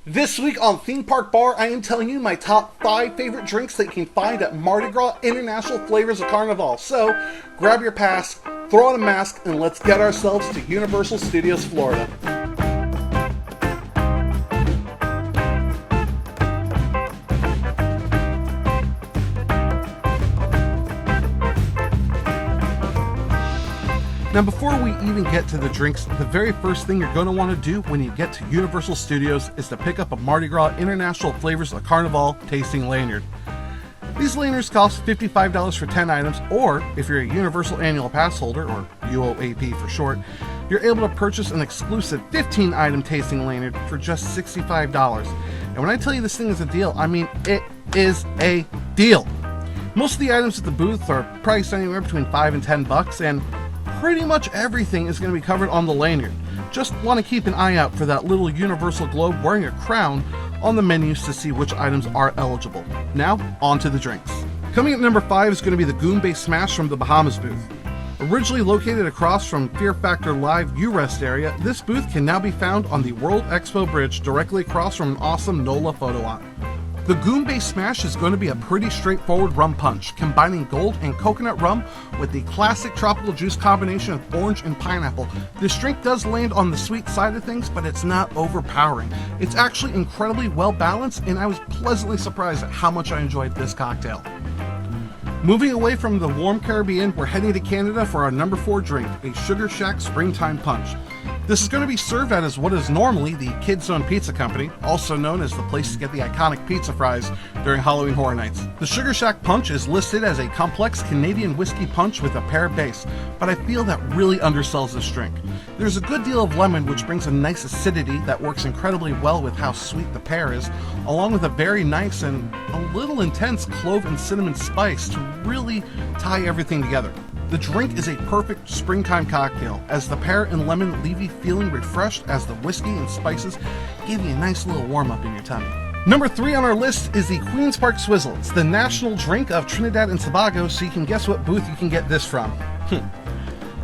This week on Theme Park Bar, I am telling you my top 5 favorite drinks that you can find at Mardi Gras International Flavors of Carnaval. So, grab your pass, throw on a mask, and let's get ourselves to Universal Studios, Florida. Now, before we even get to the drinks, the very first thing you're going to want to do when you get to Universal Studios is to pick up a Mardi Gras International Flavors of Carnaval tasting lanyard. These lanyards cost $55 for 10 items, or if you're a Universal Annual Pass holder, or UOAP for short, you're able to purchase an exclusive 15-item tasting lanyard for just $65. And when I tell you this thing is a deal, I mean it is a deal. Most of the items at the booth are priced anywhere between $5 and $10, and pretty much everything is going to be covered on the lanyard. Just want to keep an eye out for that little universal globe wearing a crown on the menus to see which items are eligible. Now, on to the drinks. Coming at number 5 is going to be the Goombay Smash from the Bahamas booth. Originally located across from Fear Factor Live U-Rest area, this booth can now be found on the World Expo Bridge directly across from an awesome NOLA photo op. The Goombay Smash is going to be a pretty straightforward rum punch, combining gold and coconut rum with the classic tropical juice combination of orange and pineapple. This drink does land on the sweet side of things, but it's not overpowering. It's actually incredibly well balanced, and I was pleasantly surprised at how much I enjoyed this cocktail. Moving away from the warm Caribbean, we're heading to Canada for our number 4 drink, a Sugar Shack Springtime Punch. This is going to be served at as what is normally the Kids Zone Pizza Company, also known as the place to get the iconic pizza fries during Halloween Horror Nights. The Sugar Shack Punch is listed as a complex Canadian whiskey punch with a pear base, but I feel that really undersells this drink. There's a good deal of lemon, which brings a nice acidity that works incredibly well with how sweet the pear is, along with a very nice and a little intense clove and cinnamon spice to really tie everything together. The drink is a perfect springtime cocktail, as the pear and lemon leave you feeling refreshed as the whiskey and spices give you a nice little warm-up in your tummy. Number 3 on our list is the Queen's Park Swizzle. It's the national drink of Trinidad and Tobago, so you can guess what booth you can get this from.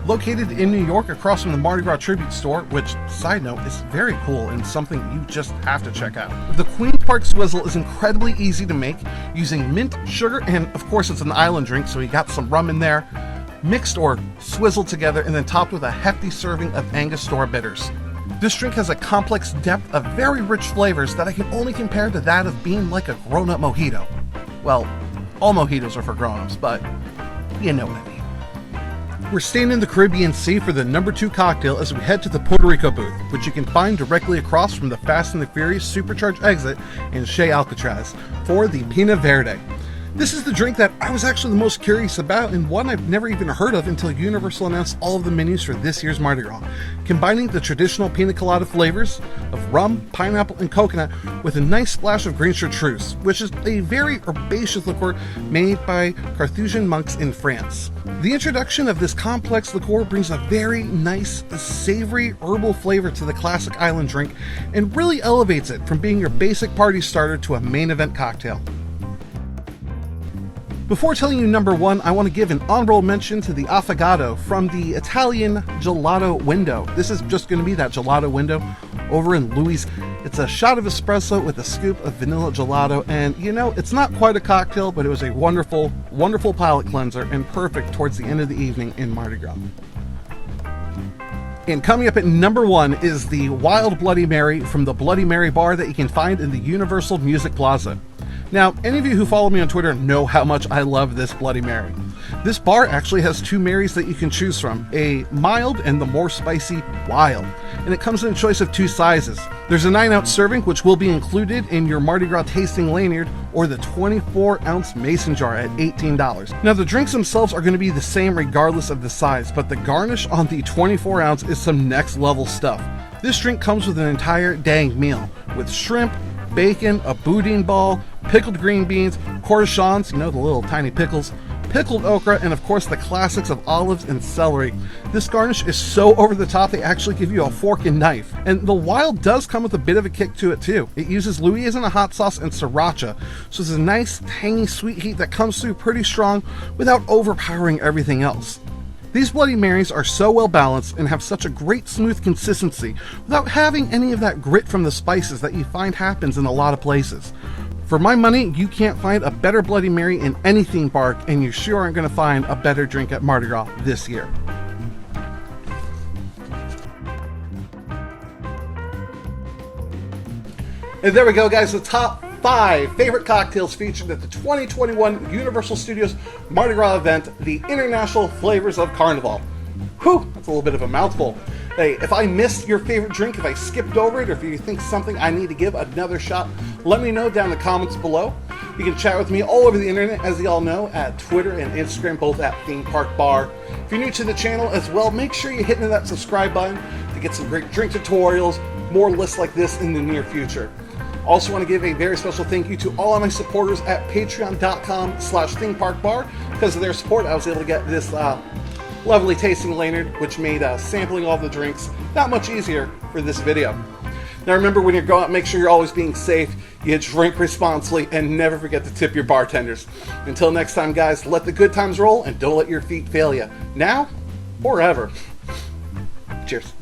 Located in New York across from the Mardi Gras Tribute Store, which, side note, is very cool and something you just have to check out. The Queen's Park Swizzle is incredibly easy to make using mint, sugar, and of course it's an island drink, so you got some rum in there, mixed or swizzled together, and then topped with a hefty serving of Angostura bitters. This drink has a complex depth of very rich flavors that I can only compare to that of being like a grown-up mojito. Well, all mojitos are for grown-ups, but you know what I mean. We're staying in the Caribbean Sea for the number 2 cocktail as we head to the Puerto Rico booth, which you can find directly across from the Fast and the Furious Supercharged exit in Chez Alcatraz for the Pina Verde. This is the drink that I was actually the most curious about, and one I've never even heard of until Universal announced all of the menus for this year's Mardi Gras, combining the traditional pina colada flavors of rum, pineapple, and coconut with a nice splash of green chartreuse, which is a very herbaceous liqueur made by Carthusian monks in France. The introduction of this complex liqueur brings a very nice, savory, herbal flavor to the classic island drink and really elevates it from being your basic party starter to a main event cocktail. Before telling you number 1, I want to give an honorable mention to the Avogado from the Italian gelato window. This is just going to be that gelato window over in Louis. It's a shot of espresso with a scoop of vanilla gelato, and you know, it's not quite a cocktail, but it was a wonderful, wonderful palate cleanser and perfect towards the end of the evening in Mardi Gras. And coming up at number 1 is the Wild Bloody Mary from the Bloody Mary bar that you can find in the Universal Music Plaza. Now, any of you who follow me on Twitter know how much I love this Bloody Mary. This bar actually has 2 Marys that you can choose from, a mild and the more spicy Wild, and it comes in a choice of 2 sizes. There's a 9-ounce serving, which will be included in your Mardi Gras tasting lanyard, or the 24-ounce mason jar at $18. Now, the drinks themselves are going to be the same regardless of the size, but the garnish on the 24-ounce is some next-level stuff. This drink comes with an entire dang meal, with shrimp, bacon, a boudin ball, pickled green beans, cornichons, you know, the little tiny pickles, pickled okra, and of course the classics of olives and celery. This garnish is so over the top they actually give you a fork and knife. And the Wild does come with a bit of a kick to it too. It uses Louisiana hot sauce and sriracha, so there's a nice tangy sweet heat that comes through pretty strong without overpowering everything else. These Bloody Marys are so well balanced and have such a great smooth consistency without having any of that grit from the spices that you find happens in a lot of places. For my money, you can't find a better Bloody Mary in any theme park, and you sure aren't going to find a better drink at Mardi Gras this year. And there we go, guys, the top 5 favorite cocktails featured at the 2021 Universal Studios Mardi Gras event, the International Flavors of Carnaval. Whew, that's a little bit of a mouthful. Hey, if I missed your favorite drink, if I skipped over it, or if you think something I need to give another shot, let me know down in the comments below. You can chat with me all over the internet, as you all know, at Twitter and Instagram, both at Theme Park Bar. If you're new to the channel as well, make sure you hit that subscribe button to get some great drink tutorials, more lists like this in the near future. Also want to give a very special thank you to all of my supporters at patreon.com/themeparkbar. Because of their support, I was able to get this lovely tasting lanyard, which made sampling all the drinks that much easier for this video. Now remember, when you're going out, make sure you're always being safe, you drink responsibly, and never forget to tip your bartenders. Until next time, guys, let the good times roll and don't let your feet fail you, now or ever. Cheers.